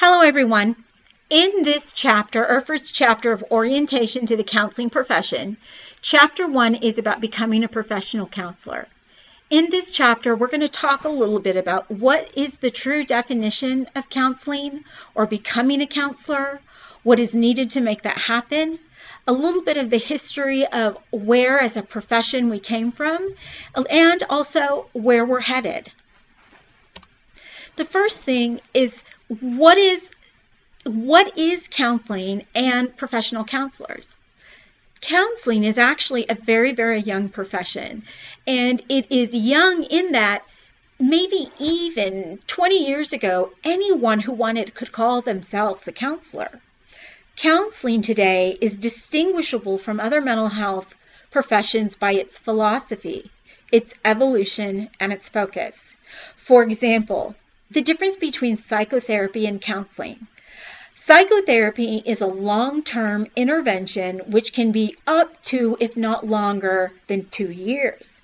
Hello, everyone. In this chapter, our first chapter of Orientation to the Counseling Profession, Chapter 1 is about becoming a professional counselor. In this chapter, we're going to talk a little bit about what is the true definition of counseling or becoming a counselor, what is needed to make that happen, a little bit of the history of where as a profession we came from, and also where we're headed. The first thing is what is counseling and professional counselors? Counseling is actually a very, very young profession, and it is young in that maybe even 20 years ago, anyone who wanted could call themselves a counselor. Counseling today is distinguishable from other mental health professions by its philosophy, its evolution, and its focus. For example, the difference between psychotherapy and counseling. Psychotherapy is a long-term intervention which can be up to, if not longer, than 2 years.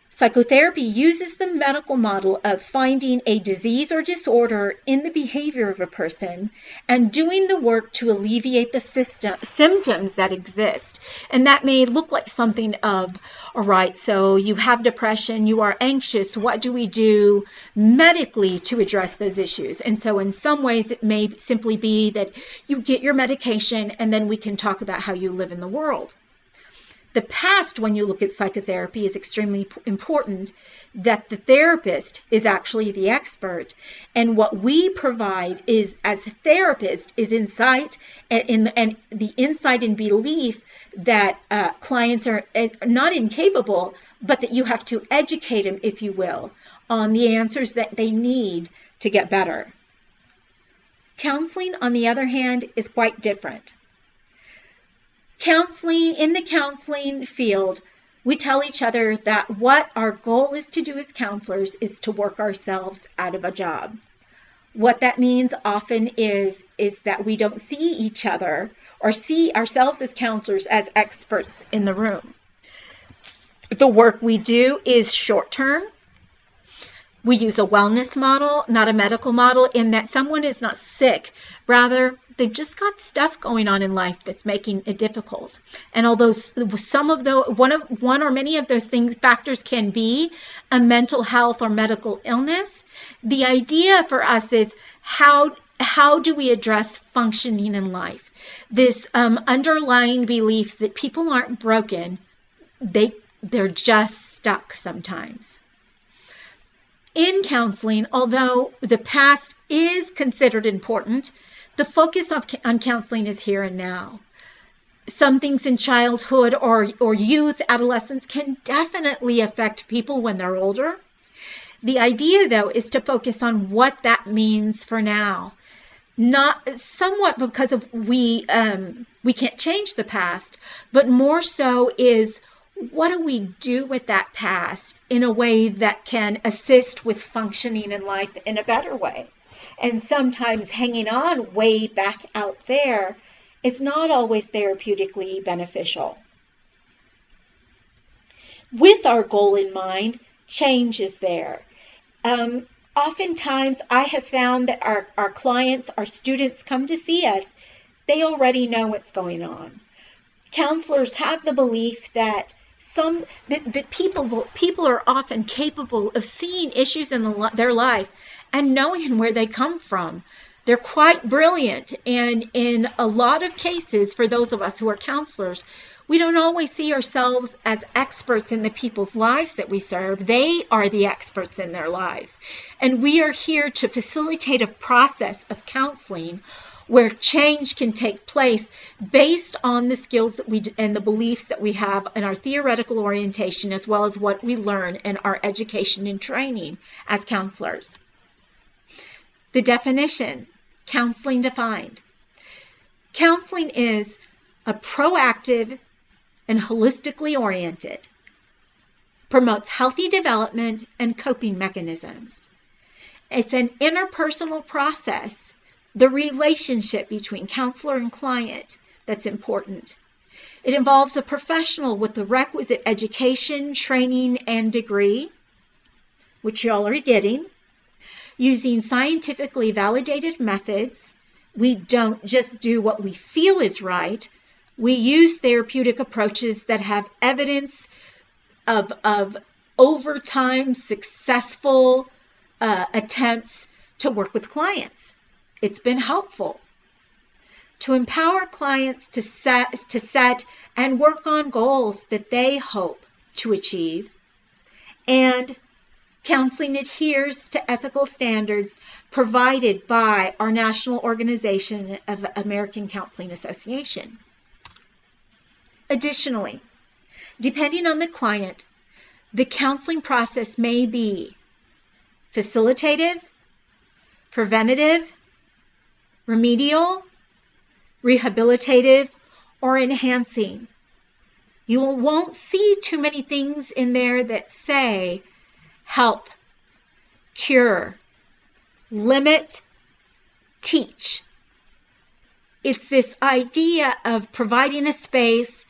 Psychotherapy uses the medical model of finding a disease or disorder in the behavior of a person and doing the work to alleviate the symptoms that exist. And that may look like something of, all right, so you have depression, you are anxious, what do we do medically to address those issues? And so in some ways it may simply be that you get your medication and then we can talk about how you live in the world. The past, when you look at psychotherapy, is extremely important, that the therapist is actually the expert. And what we provide is, as a therapist, is insight and the insight and belief that clients are not incapable, but that you have to educate them, if you will, on the answers that they need to get better. Counseling, on the other hand, is quite different. In the counseling field, we tell each other that what our goal is to do as counselors is to work ourselves out of a job. What that means often is that we don't see each other or see ourselves as counselors as experts in the room. The work we do is short-term. We use a wellness model, not a medical model, in that someone is not sick. Rather, they've just got stuff going on in life that's making it difficult. And although some of those, one or many of those factors can be a mental health or medical illness, the idea for us is how do we address functioning in life? This underlying belief that people aren't broken, they're just stuck sometimes. In counseling, although the past is considered important, the focus on counseling is here and now. Some things in childhood or youth, adolescence can definitely affect people when they're older. The idea, though, is to focus on what that means for now. Not somewhat because of we can't change the past, but more so is what do we do with that past in a way that can assist with functioning in life in a better way? And sometimes hanging on way back out there is not always therapeutically beneficial. With our goal in mind, change is there. Oftentimes I have found that our clients, our students come to see us, they already know what's going on. Counselors have the belief that people are often capable of seeing issues in their life and knowing where they come from. They're quite brilliant, and in a lot of cases, for those of us who are counselors, we don't always see ourselves as experts in the people's lives that we serve. They are the experts in their lives, and we are here to facilitate a process of counseling where change can take place based on the skills that and the beliefs that we have in our theoretical orientation, as well as what we learn in our education and training as counselors. The definition, counseling defined. Counseling is a proactive and holistically oriented, promotes healthy development and coping mechanisms. It's an interpersonal process, the relationship between counselor and client, that's important. It involves a professional with the requisite education, training, and degree, which y'all are getting. using scientifically validated methods. We don't just do what we feel is right. We use therapeutic approaches that have evidence of over time successful attempts to work with clients. It's been helpful to empower clients to set and work on goals that they hope to achieve. And counseling adheres to ethical standards provided by our National Organization of American Counseling Association. Additionally, depending on the client, the counseling process may be facilitative, preventative, remedial, rehabilitative, or enhancing. You won't see too many things in there that say help, cure, limit, teach. It's this idea of providing a space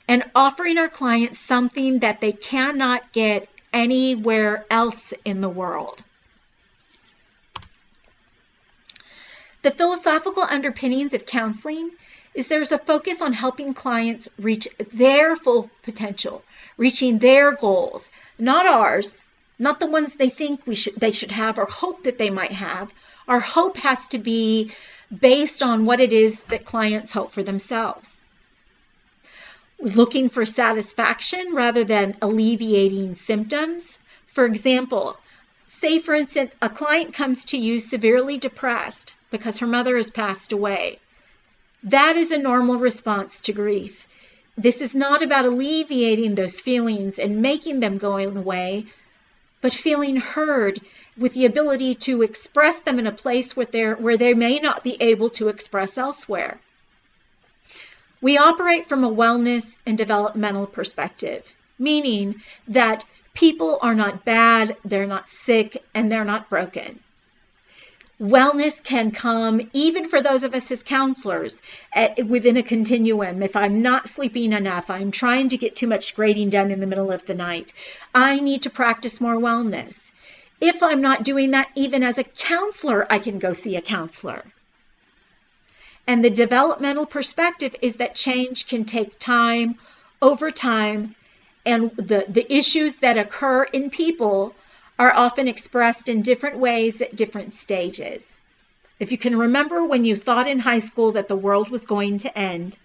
and offering our clients something that they cannot get anywhere else in the world. The philosophical underpinnings of counseling is there's a focus on helping clients reach their full potential, reaching their goals, not ours, not the ones they think they should have or hope that they might have. Our hope has to be based on what it is that clients hope for themselves. Looking for satisfaction rather than alleviating symptoms. For example, say for instance, a client comes to you severely depressed because her mother has passed away. That is a normal response to grief. This is not about alleviating those feelings and making them go away, but feeling heard with the ability to express them in a place where they may not be able to express elsewhere. We operate from a wellness and developmental perspective, meaning that people are not bad, they're not sick, and they're not broken. Wellness can come, even for those of us as counselors, within a continuum. If I'm not sleeping enough, I'm trying to get too much grading done in the middle of the night, I need to practice more wellness. If I'm not doing that, even as a counselor, I can go see a counselor. And the developmental perspective is that change can take time, over time, and the issues that occur in people are often expressed in different ways at different stages. If you can remember when you thought in high school that the world was going to end,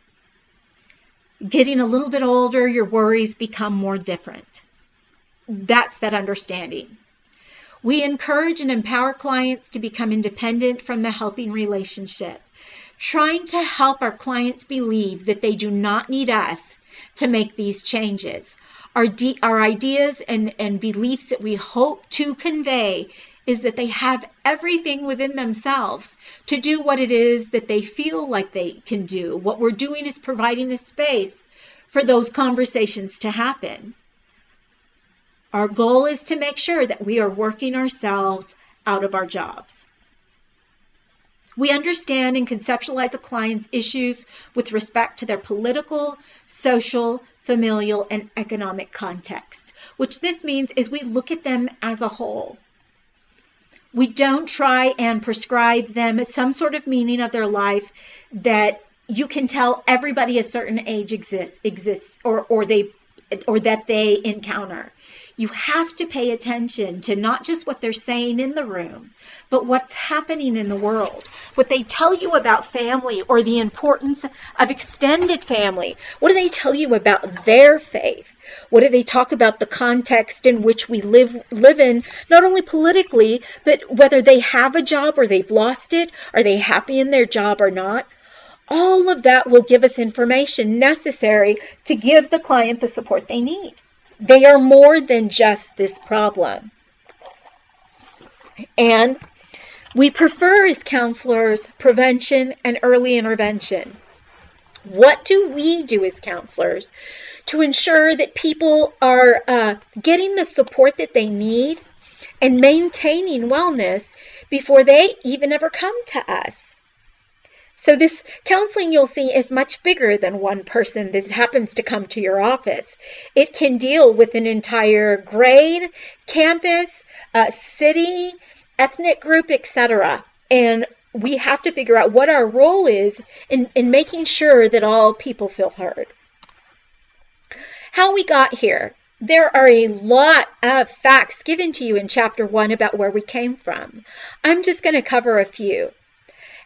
getting a little bit older, your worries become more different. That's that understanding. We encourage and empower clients to become independent from the helping relationship, trying to help our clients believe that they do not need us to make these changes. Our ideas and beliefs that we hope to convey is that they have everything within themselves to do what it is that they feel like they can do. What we're doing is providing a space for those conversations to happen. Our goal is to make sure that we are working ourselves out of our jobs. We understand and conceptualize a client's issues with respect to their political, social, familial, and economic context, which this means is we look at them as a whole. We don't try and prescribe them some sort of meaning of their life that you can tell everybody a certain age exists or that they encounter. You have to pay attention to not just what they're saying in the room, but what's happening in the world, what they tell you about family or the importance of extended family. What do they tell you about their faith? What do they talk about the context in which we live in, not only politically, but whether they have a job or they've lost it, are they happy in their job or not? All of that will give us information necessary to give the client the support they need. They are more than just this problem. And we prefer as counselors prevention and early intervention. What do we do as counselors to ensure that people are getting the support that they need and maintaining wellness before they even ever come to us? So this counseling, you'll see, is much bigger than one person that happens to come to your office. It can deal with an entire grade, campus, city, ethnic group, etc. And we have to figure out what our role is in making sure that all people feel heard. How we got here. There are a lot of facts given to you in Chapter 1 about where we came from. I'm just going to cover a few.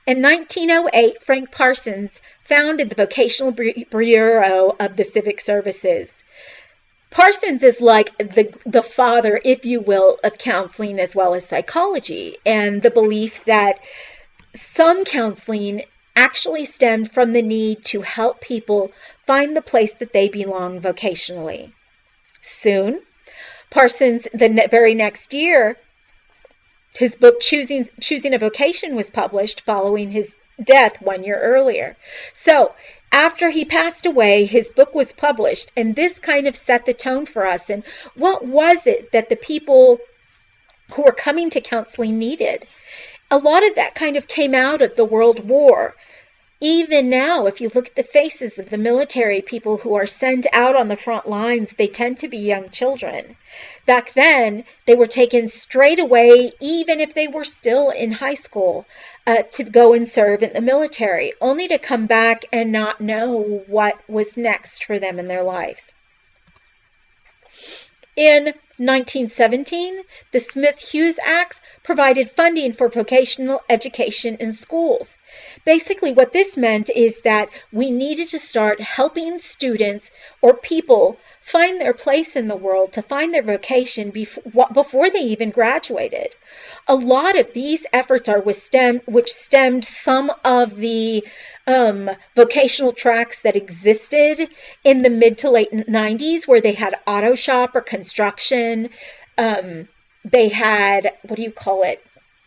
In 1908, Frank Parsons founded the Vocational Bureau of the Civic Services. Parsons is like the father, if you will, of counseling as well as psychology, and the belief that some counseling actually stemmed from the need to help people find the place that they belong vocationally. Soon, Parsons, the very next year, his book Choosing a Vocation was published following his death 1 year earlier. So after he passed away, his book was published, and this kind of set the tone for us. And what was it that the people who were coming to counseling needed? A lot of that kind of came out of the World War. Even now, if you look at the faces of the military people who are sent out on the front lines, they tend to be young children. Back then, they were taken straight away, even if they were still in high school, to go and serve in the military, only to come back and not know what was next for them in their lives. In 1917, the Smith-Hughes Act provided funding for vocational education in schools. Basically, what this meant is that we needed to start helping students or people find their place in the world, to find their vocation before they even graduated. A lot of these efforts are which stemmed some of the vocational tracks that existed in the mid to late 90s, where they had auto shop or construction. They had,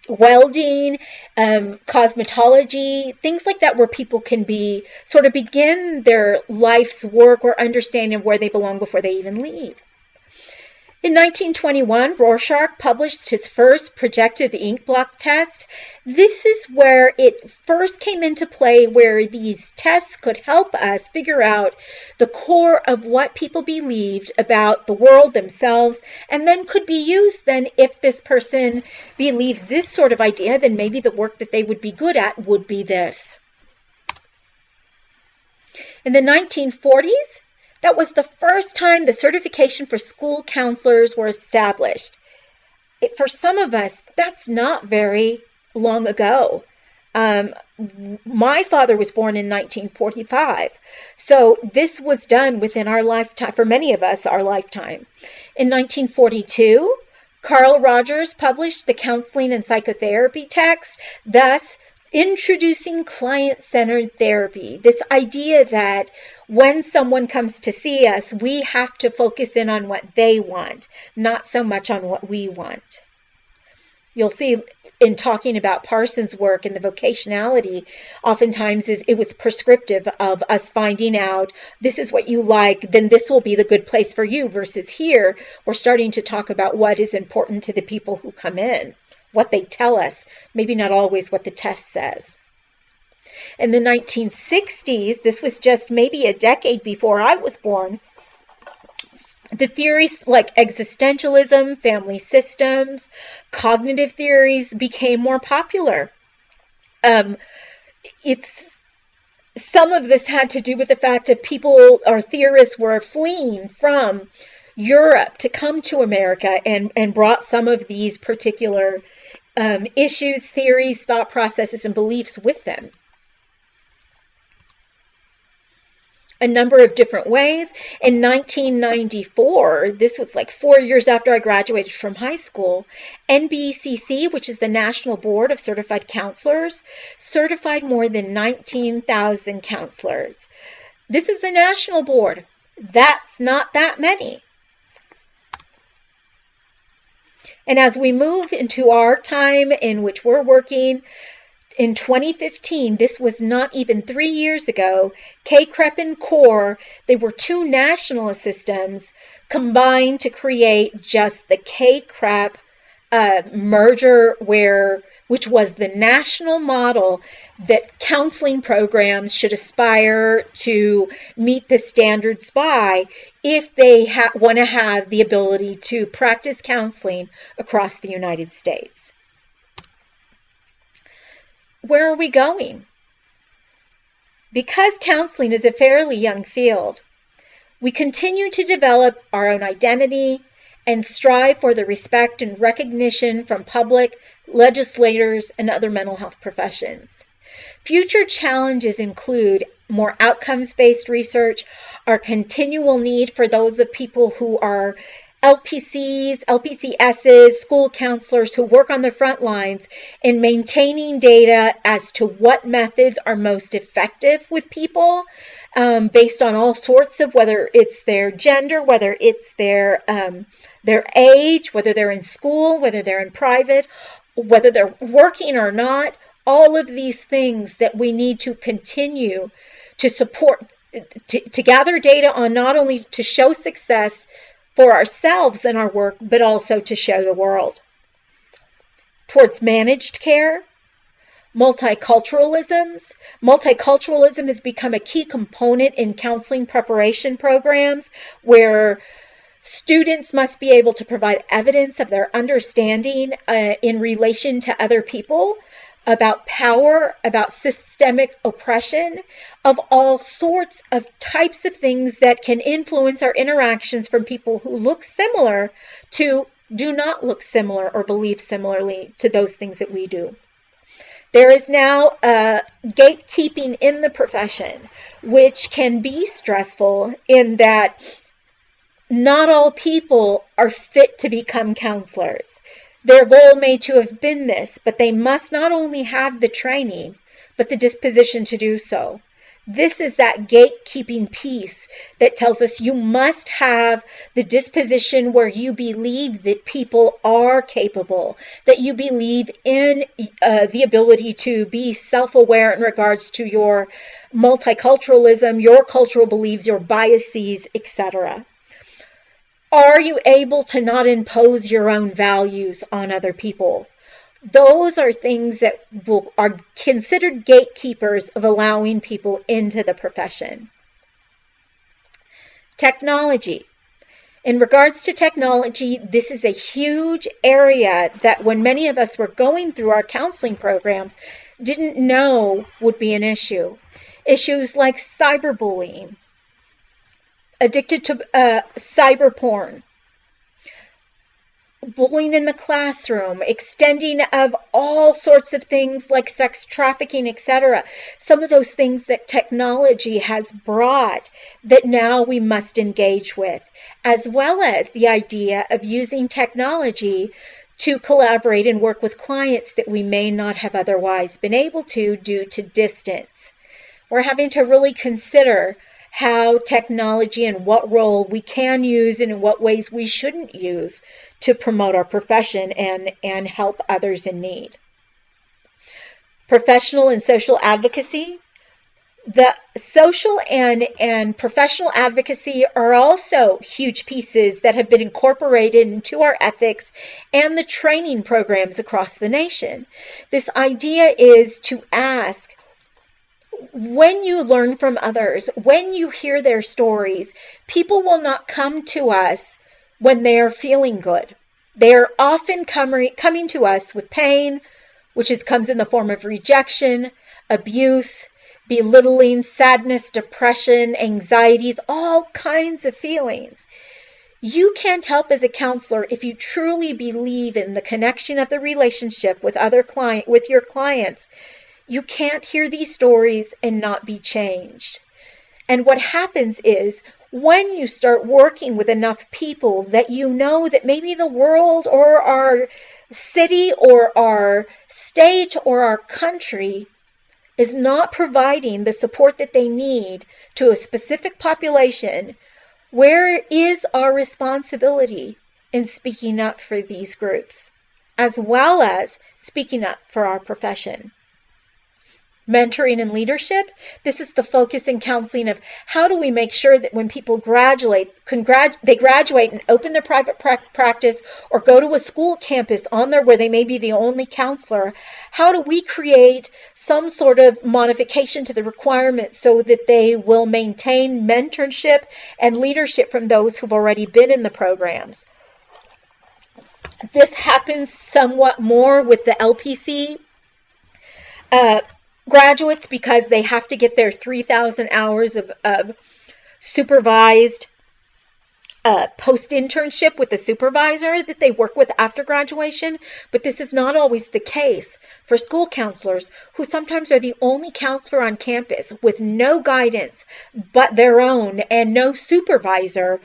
welding, cosmetology, things like that, where people can begin their life's work or understanding where they belong before they even leave. In 1921, Rorschach published his first projective ink blot test. This is where it first came into play, where these tests could help us figure out the core of what people believed about the world themselves, and then could be used then if this person believes this sort of idea, then maybe the work that they would be good at would be this. In the 1940s, that was the first time the certification for school counselors were established. For some of us, that's not very long ago. My father was born in 1945, so this was done within our lifetime, for many of us, our lifetime. In 1942, Carl Rogers published the Counseling and Psychotherapy text, thus introducing client-centered therapy. This idea that when someone comes to see us, we have to focus in on what they want, not so much on what we want. You'll see in talking about Parsons' work and the vocationality, oftentimes it was prescriptive of us finding out, this is what you like, then this will be the good place for you, versus here, we're starting to talk about what is important to the people who come in, what they tell us, maybe not always what the test says. In the 1960s, this was just maybe a decade before I was born, the theories like existentialism, family systems, cognitive theories became more popular. Some of this had to do with the fact that people or theorists were fleeing from Europe to come to America and brought some of these particular issues, theories, thought processes, and beliefs with them. A number of different ways. In 1994, this was like 4 years after I graduated from high school, NBCC, which is the National Board of Certified Counselors, certified more than 19,000 counselors. This is a national board. That's not that many. And as we move into our time in which we're working, in 2015, this was not even 3 years ago, CACREP and CORE, they were two national systems combined to create just the CACREP merger, which was the national model that counseling programs should aspire to meet the standards by if they want to have the ability to practice counseling across the United States. where are we going? Because counseling is a fairly young field, we continue to develop our own identity and strive for the respect and recognition from public, legislators, and other mental health professions. Future challenges include more outcomes-based research, our continual need for those of people who are LPCs, LPCSs, school counselors who work on the front lines in maintaining data as to what methods are most effective with people based on all sorts of, whether it's their gender, whether it's their age, whether they're in school, whether they're in private, whether they're working or not. All of these things that we need to continue to support, to gather data on, not only to show success for ourselves in our work, but also to show the world. Towards managed care, multiculturalism has become a key component in counseling preparation programs where students must be able to provide evidence of their understanding in relation to other people, about power, about systemic oppression, of all sorts of types of things that can influence our interactions from people who look similar to do not look similar or believe similarly to those things that we do. There is now gatekeeping in the profession, which can be stressful in that not all people are fit to become counselors. Their goal may to have been this, but they must not only have the training, but the disposition to do so. This is that gatekeeping piece that tells us you must have the disposition where you believe that people are capable, that you believe in the ability to be self-aware in regards to your multiculturalism, your cultural beliefs, your biases, etc. Are you able to not impose your own values on other people? Those are things that are considered gatekeepers of allowing people into the profession. Technology. In regards to technology, this is a huge area that when many of us were going through our counseling programs, didn't know would be an issue. Issues like cyberbullying, addicted to cyber porn, bullying in the classroom, extending of all sorts of things like sex trafficking, etc. Some of those things that technology has brought that now we must engage with, as well as the idea of using technology to collaborate and work with clients that we may not have otherwise been able to due to distance. We're having to really consider how technology and what role we can use and in what ways we shouldn't use to promote our profession and help others in need. Professional and social advocacy. The social and professional advocacy are also huge pieces that have been incorporated into our ethics and the training programs across the nation. This idea is to ask, when you learn from others, when you hear their stories, people will not come to us when they are feeling good. They are often coming to us with pain, which comes in the form of rejection, abuse, belittling, sadness, depression, anxieties, all kinds of feelings. You can't help as a counselor if you truly believe in the connection of the relationship with your clients. You can't hear these stories and not be changed. And what happens is when you start working with enough people that you know that maybe the world or our city or our state or our country is not providing the support that they need to a specific population, where is our responsibility in speaking up for these groups, as well as speaking up for our profession? Mentoring and leadership. This is the focus in counseling of how do we make sure that when people graduate, they graduate and open their private practice or go to a school campus on there where they may be the only counselor. How do we create some sort of modification to the requirements so that they will maintain mentorship and leadership from those who've already been in the programs? This happens somewhat more with the LPC uh, graduates because they have to get their 3,000 hours of supervised post-internship with the supervisor that they work with after graduation, but this is not always the case for school counselors, who sometimes are the only counselor on campus with no guidance but their own and no supervisor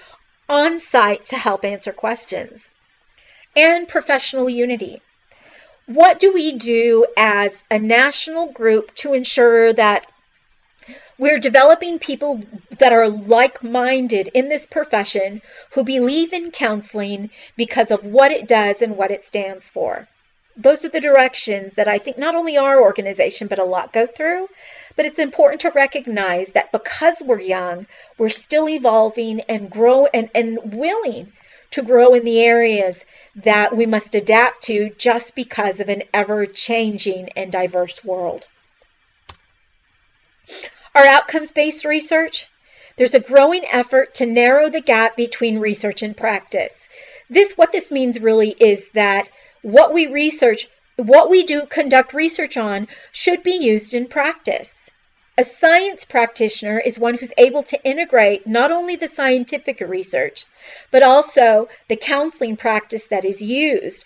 on site to help answer questions. And professional unity. What do we do as a national group to ensure that we're developing people that are like-minded in this profession, who believe in counseling because of what it does and what it stands for? Those are the directions that I think not only our organization, but a lot go through. But it's important to recognize that because we're young, we're still evolving and grow and willing to grow in the areas that we must adapt to just because of an ever-changing and diverse world. Our outcomes-based research, there's a growing effort to narrow the gap between research and practice. What this means really is that what we conduct research on should be used in practice. A science practitioner is one who's able to integrate not only the scientific research, but also the counseling practice that is used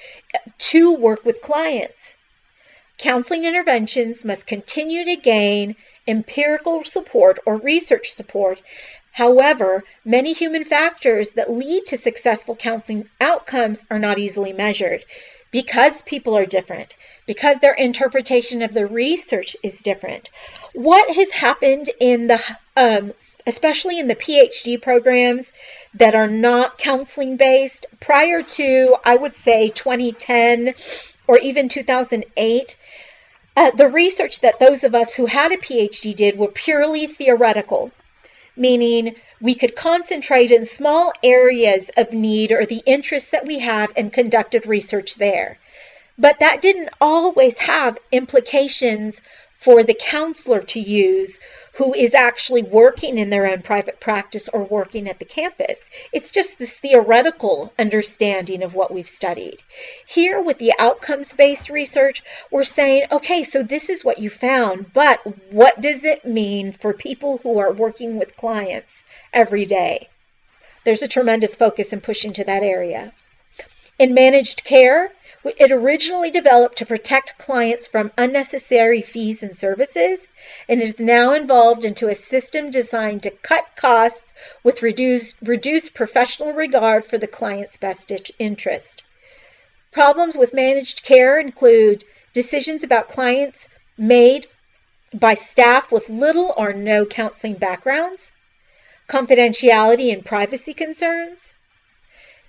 to work with clients. Counseling interventions must continue to gain empirical support or research support. However, many human factors that lead to successful counseling outcomes are not easily measured because people are different, because their interpretation of the research is different. What has happened in especially in the PhD programs that are not counseling based prior to, I would say, 2010 or even 2008, the research that those of us who had a PhD did were purely theoretical, meaning we could concentrate in small areas of need or the interests that we have and conducted research there. But that didn't always have implications for the counselor to use who is actually working in their own private practice or working at the campus. It's just this theoretical understanding of what we've studied. Here with the outcomes-based research, we're saying, okay, so this is what you found, but what does it mean for people who are working with clients every day? There's a tremendous focus in pushing to that area. In managed care, it originally developed to protect clients from unnecessary fees and services, and is now evolved into a system designed to cut costs with reduced professional regard for the client's best interest. Problems with managed care include decisions about clients made by staff with little or no counseling backgrounds, confidentiality and privacy concerns,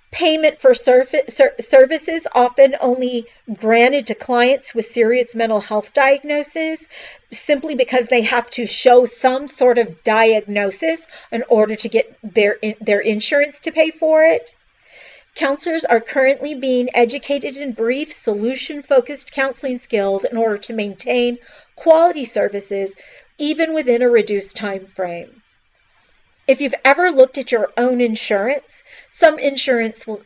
payment for services often only granted to clients with serious mental health diagnoses simply because they have to show some sort of diagnosis in order to get their insurance to pay for it. Counselors are currently being educated in brief, solution-focused counseling skills in order to maintain quality services even within a reduced time frame. If you've ever looked at your own insurance, some insurance will,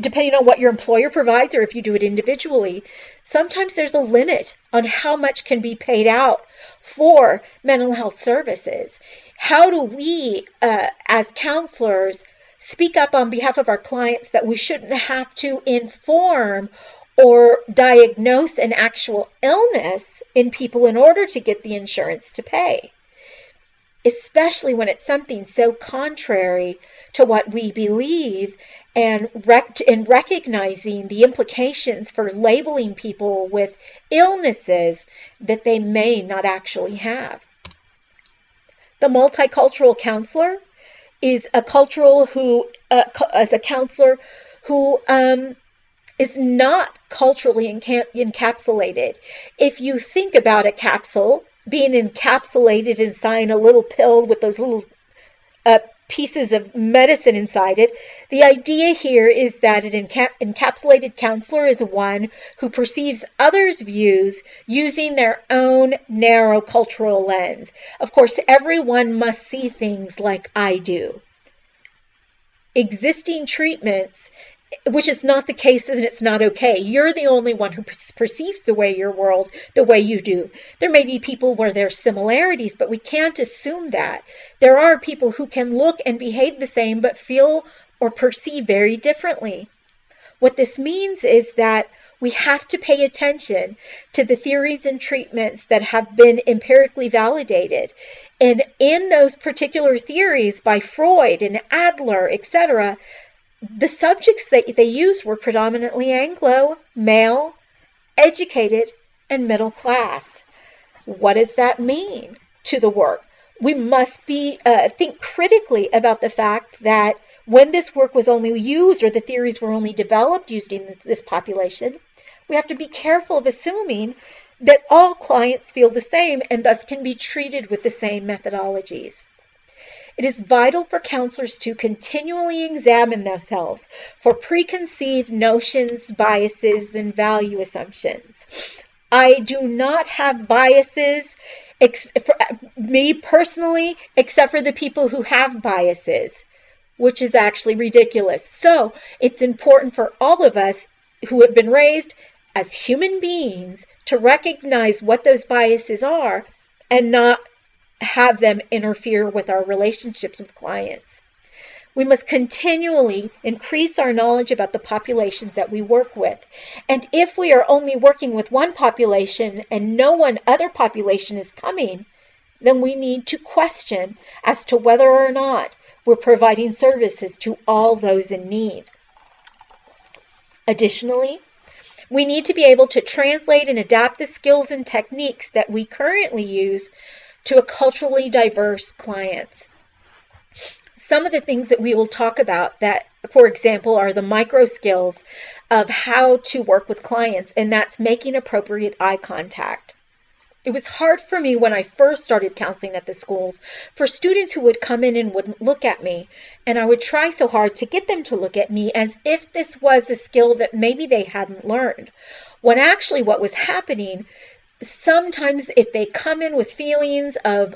depending on what your employer provides or if you do it individually, sometimes there's a limit on how much can be paid out for mental health services. How do we, as counselors, speak up on behalf of our clients that we shouldn't have to inform or diagnose an actual illness in people in order to get the insurance to pay? Especially when it's something so contrary to what we believe, and in recognizing the implications for labeling people with illnesses that they may not actually have. The multicultural counselor is a counselor who is not culturally encapsulated. If you think about a capsule being encapsulated inside a little pill with those little pieces of medicine inside it, the idea here is that an encapsulated counselor is one who perceives others' views using their own narrow cultural lens. Of course, everyone must see things like I do. Existing treatments which is not the case, and it's not okay. You're the only one who perceives the world the way you do. There may be people where there's similarities, but we can't assume that. There are people who can look and behave the same but feel or perceive very differently. What this means is that we have to pay attention to the theories and treatments that have been empirically validated. And in those particular theories by Freud and Adler, etc., the subjects that they used were predominantly Anglo, male, educated, and middle class. What does that mean to the work? We must think critically about the fact that when this work was only used, or the theories were only developed using this population, we have to be careful of assuming that all clients feel the same and thus can be treated with the same methodologies. It is vital for counselors to continually examine themselves for preconceived notions, biases, and value assumptions. I do not have biases, for me personally, except for the people who have biases, which is actually ridiculous. So it's important for all of us who have been raised as human beings to recognize what those biases are and not have them interfere with our relationships with clients. We must continually increase our knowledge about the populations that we work with. And if we are only working with one population and no one other population is coming, then we need to question as to whether or not we're providing services to all those in need. Additionally, we need to be able to translate and adapt the skills and techniques that we currently use to a culturally diverse clients. Some of the things that we will talk about that, for example, are the micro skills of how to work with clients, and that's making appropriate eye contact. It was hard for me when I first started counseling at the schools for students who would come in and wouldn't look at me, and I would try so hard to get them to look at me as if this was a skill that maybe they hadn't learned. When actually what was happening, sometimes if they come in with feelings of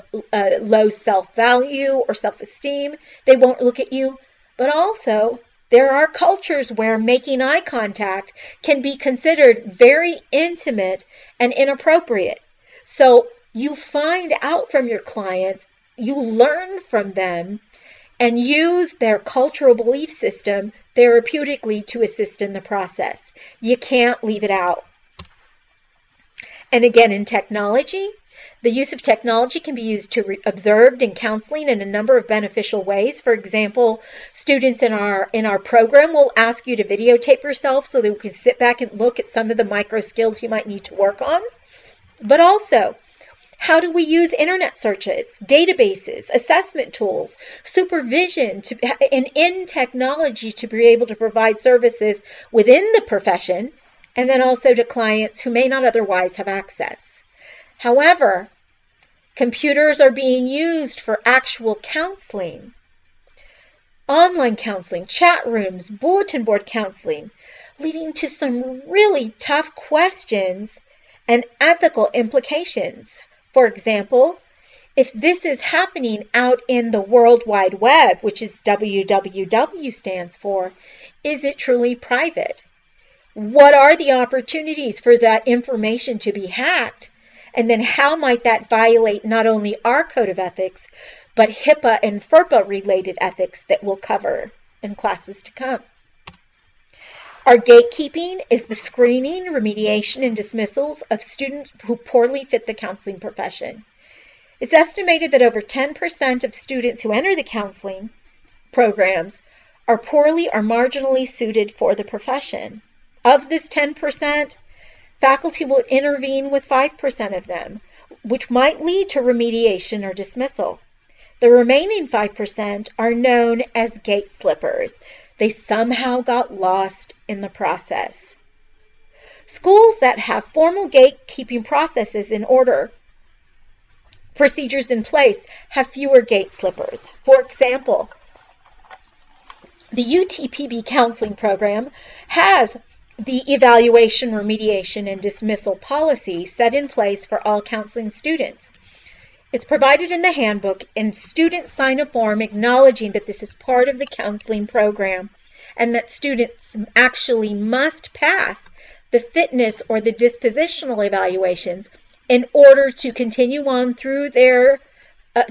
low self-value or self-esteem, they won't look at you. But also, there are cultures where making eye contact can be considered very intimate and inappropriate. So you find out from your clients, you learn from them, and use their cultural belief system therapeutically to assist in the process. You can't leave it out. And again, in technology, the use of technology can be used to observed in counseling in a number of beneficial ways. For example, students in our program will ask you to videotape yourself so that we can sit back and look at some of the micro skills you might need to work on. But also, how do we use internet searches, databases, assessment tools, supervision, and in technology to be able to provide services within the profession, and then also to clients who may not otherwise have access. However, computers are being used for actual counseling, online counseling, chat rooms, bulletin board counseling, leading to some really tough questions and ethical implications. For example, if this is happening out in the World Wide Web, which is WWW stands for, is it truly private? What are the opportunities for that information to be hacked? And then how might that violate not only our code of ethics, but HIPAA and FERPA related ethics that we'll cover in classes to come? Our gatekeeping is the screening, remediation, and dismissals of students who poorly fit the counseling profession. It's estimated that over 10% of students who enter the counseling programs are poorly or marginally suited for the profession. Of this 10%, faculty will intervene with 5% of them, which might lead to remediation or dismissal. The remaining 5% are known as gate slippers. They somehow got lost in the process. Schools that have formal gatekeeping processes in order, procedures in place, have fewer gate slippers. For example, the UTPB counseling program has the evaluation, remediation, and dismissal policy set in place for all counseling students. It's provided in the handbook, and students sign a form acknowledging that this is part of the counseling program and that students actually must pass the fitness or the dispositional evaluations in order to continue on through their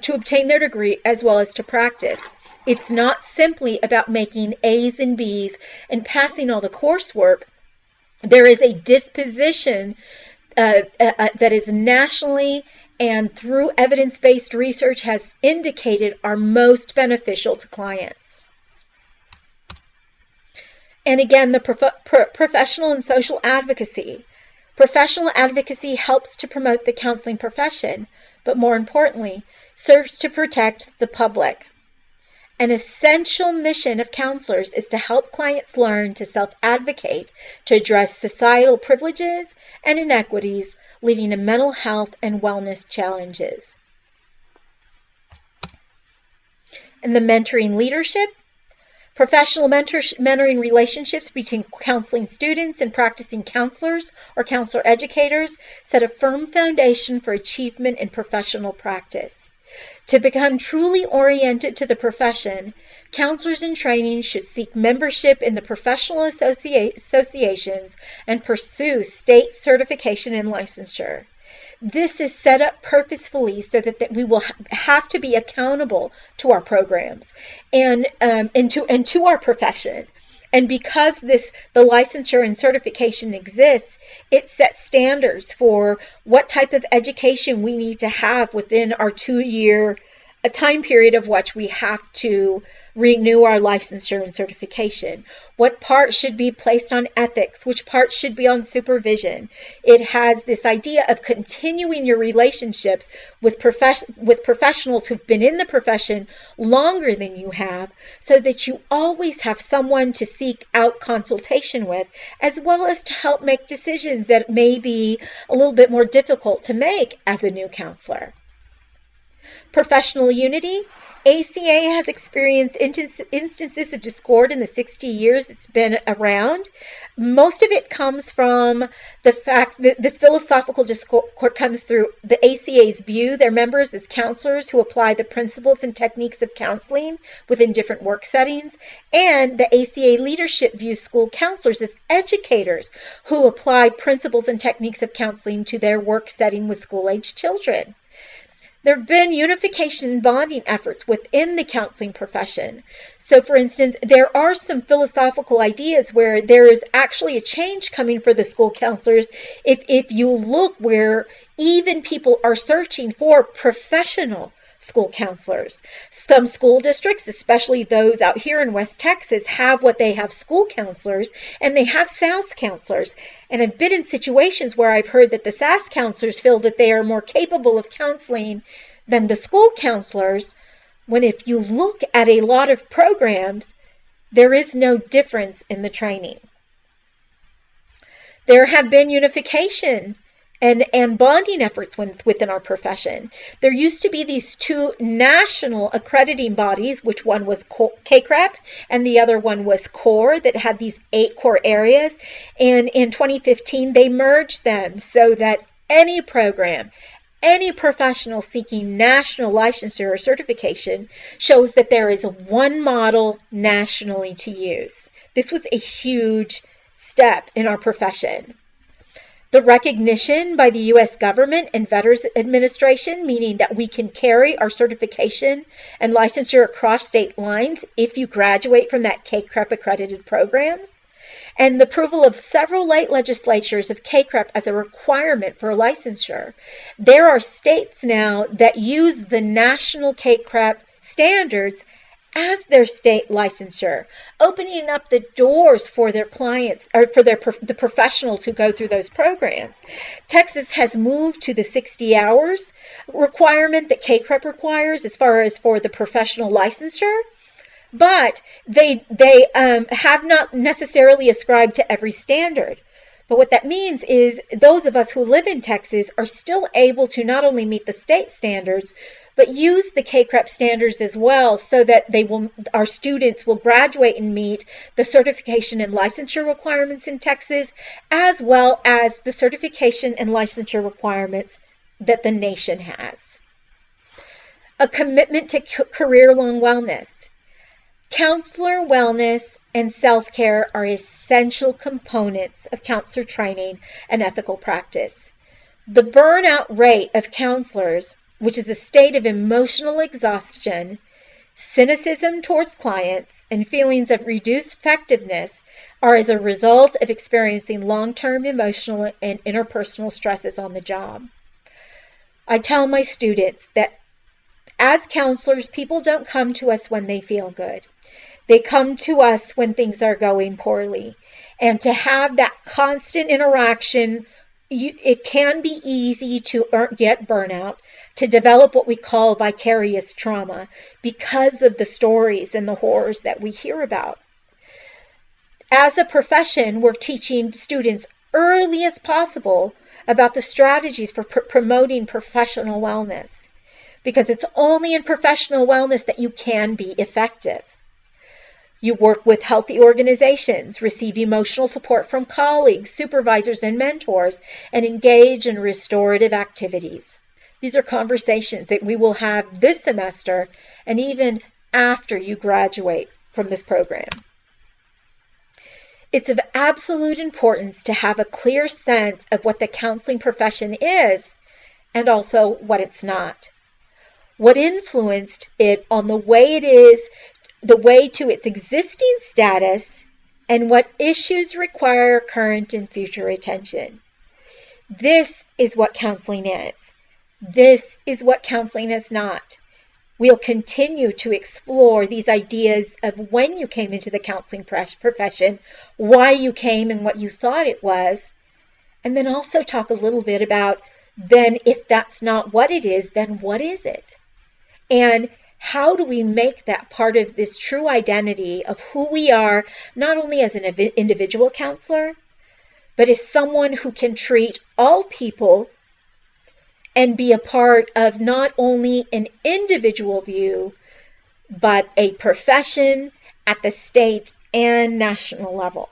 to obtain their degree as well as to practice. It's not simply about making A's and B's and passing all the coursework. There is a disposition that is nationally and through evidence-based research has indicated are most beneficial to clients. And again, the professional and social advocacy. Professional advocacy helps to promote the counseling profession, but more importantly, serves to protect the public. An essential mission of counselors is to help clients learn to self-advocate, to address societal privileges and inequities leading to mental health and wellness challenges. And the mentoring leadership. Professional mentoring relationships between counseling students and practicing counselors or counselor educators set a firm foundation for achievement in professional practice. To become truly oriented to the profession, counselors in training should seek membership in the professional associations and pursue state certification and licensure. This is set up purposefully so that we will have to be accountable to our programs and to our profession. And because the licensure and certification exists, it sets standards for what type of education we need to have within our 2-year time period of which we have to renew our licensure and certification. What part should be placed on ethics? Which part should be on supervision? It has this idea of continuing your relationships with professionals who've been in the profession longer than you have, so that you always have someone to seek out consultation with, as well as to help make decisions that may be a little bit more difficult to make as a new counselor. Professional unity. ACA has experienced instances of discord in the 60 years it's been around. Most of it comes from the fact that this philosophical discord comes through the ACA's view their members as counselors who apply the principles and techniques of counseling within different work settings, and the ACA leadership views school counselors as educators who apply principles and techniques of counseling to their work setting with school-age children. There have been unification and bonding efforts within the counseling profession. So, for instance, there are some philosophical ideas where there is actually a change coming for the school counselors if you look where even people are searching for professional school counselors. Some school districts, especially those out here in West Texas, have school counselors, and they have SAS counselors. And I've been in situations where I've heard that the SAS counselors feel that they are more capable of counseling than the school counselors, when if you look at a lot of programs, there is no difference in the training. There have been unification and bonding efforts within our profession. There used to be these two national accrediting bodies, which one was CACREP and the other one was CORE, that had these 8 core areas. And in 2015, they merged them so that any program, any professional seeking national licensure or certification shows that there is one model nationally to use. This was a huge step in our profession. The recognition by the U.S. government and Veterans Administration, meaning that we can carry our certification and licensure across state lines if you graduate from that CACREP accredited programs, and the approval of several late legislatures of CACREP as a requirement for licensure. There are states now that use the national CACREP standards as their state licensure, opening up the doors for their clients or for the professionals who go through those programs. Texas has moved to the 60 hours requirement that CACREP requires as far as for the professional licensure, but they have not necessarily ascribed to every standard. But what that means is those of us who live in Texas are still able to not only meet the state standards, but use the CACREP standards as well, so that our students will graduate and meet the certification and licensure requirements in Texas, as well as the certification and licensure requirements that the nation has. A commitment to career-long wellness. Counselor wellness and self-care are essential components of counselor training and ethical practice. The burnout rate of counselors, which is a state of emotional exhaustion, cynicism towards clients, and feelings of reduced effectiveness, are as a result of experiencing long-term emotional and interpersonal stresses on the job. I tell my students that as counselors, people don't come to us when they feel good. They come to us when things are going poorly. And to have that constant interaction, it can be easy to get burnout, to develop what we call vicarious trauma because of the stories and the horrors that we hear about. As a profession, we're teaching students early as possible about the strategies for promoting professional wellness, because it's only in professional wellness that you can be effective. You work with healthy organizations, receive emotional support from colleagues, supervisors, and mentors, and engage in restorative activities. These are conversations that we will have this semester and even after you graduate from this program. It's of absolute importance to have a clear sense of what the counseling profession is and also what it's not. What influenced it on the way it is, the way to its existing status, and what issues require current and future attention. This is what counseling is. This is what counseling is not. We'll continue to explore these ideas of when you came into the counseling profession, why you came and what you thought it was, and then also talk a little bit about then if that's not what it is, then what is it? And how do we make that part of this true identity of who we are, not only as an individual counselor, but as someone who can treat all people and be a part of not only an individual view, but a profession at the state and national level.